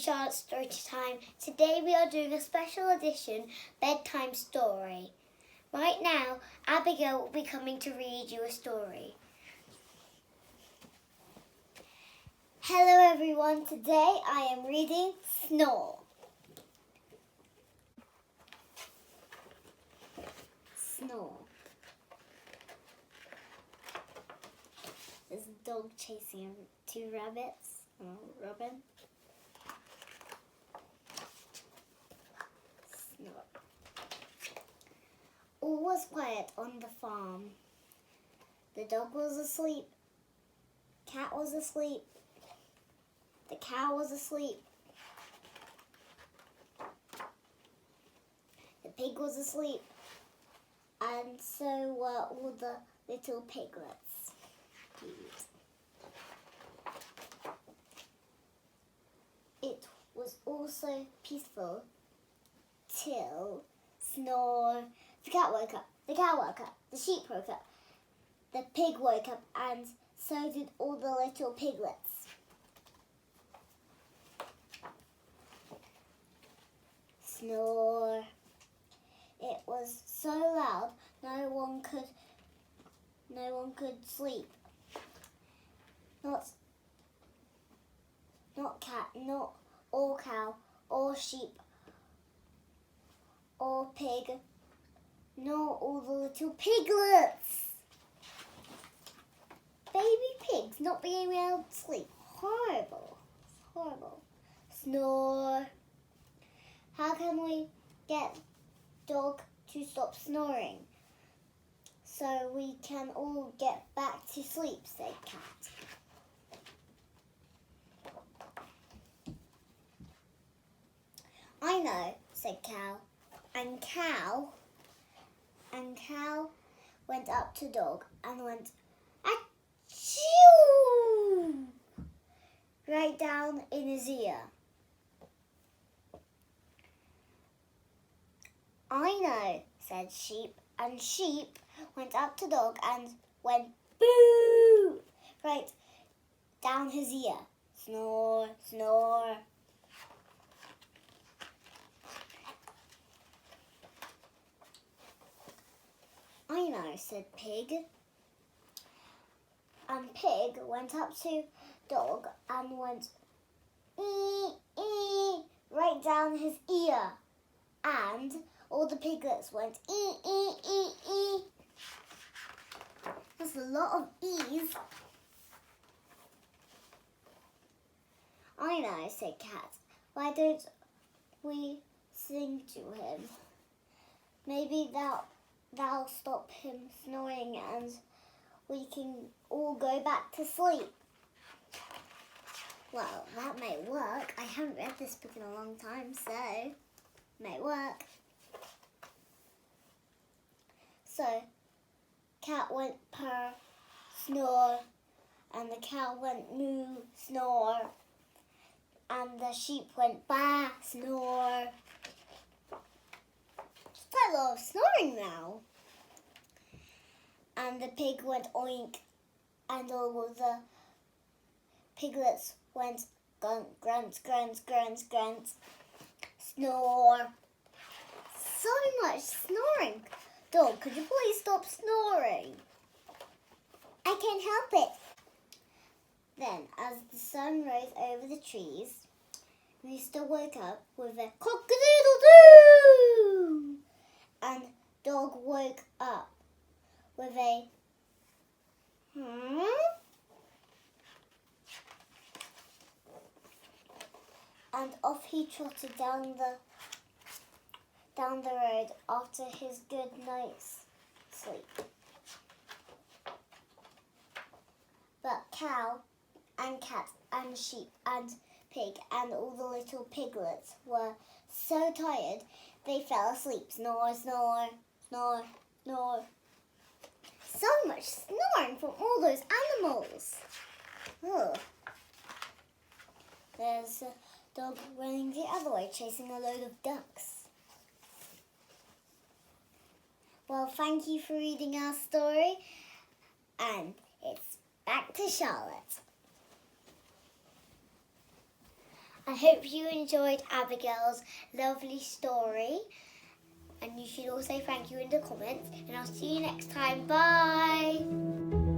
Charlotte's Story Time. Today we are doing a special edition bedtime story. Right now, Abigail will be coming to read you a story. Hello everyone, today I am reading Snore. Snore. There's a dog chasing two rabbits and a robin. Snore. All was quiet on the farm. The dog was asleep. Cat was asleep. The cow was asleep. The pig was asleep. And so were all the little piglets. It was also peaceful till Snore. The cat woke up. The cow woke up. The sheep woke up. The pig woke up, and so did all the little piglets. Snore. It was so loud, no one could sleep. Not cat, not or cow, or sheep, or pig, nor all the little piglets. Baby pigs not being able to sleep. Horrible. Horrible. Snore. How can we get dog to stop snoring so we can all get back to sleep, said Cat. I know, said Cow. And Cow went up to dog and went, achoo! Right down in his ear. I know, said Sheep, and Sheep went up to dog and went boo! Right down his ear. Snore, snore. I know, said Pig. And Pig went up to dog and went ee, ee, right down his ear. And all the piglets went ee, ee, ee, ee. There's a lot of e's. I know, said Cat. Why don't we sing to him? Maybe that'll stop him snoring and we can all go back to sleep. Well, that may work. I haven't read this book in a long time, so it may work. So, Cat went purr, snore, and the cow went moo, snore, and the sheep went baa, snore. Just quite a lot of snoring now. And the pig went oink, and all of the piglets went grunt, grunt, grunt, grunt, grunt, snore. So much snoring. Dog, could you please stop snoring? I can't help it. Then, as the sun rose over the trees, Rooster woke up with a cock-a-doodle-doo! And Dog woke up with a and off he trotted down the road after his good night's sleep. But Cow and Cat and Sheep and Pig and all the little piglets were so tired they fell asleep. Snore, snore, snore, snore. So much snoring from all those animals. Ugh. There's a dog running the other way, chasing a load of ducks. Well, thank you for reading our story, and it's back to Charlotte. I hope you enjoyed Abigail's lovely story. And you should also thank you in the comments. And I'll see you next time. Bye!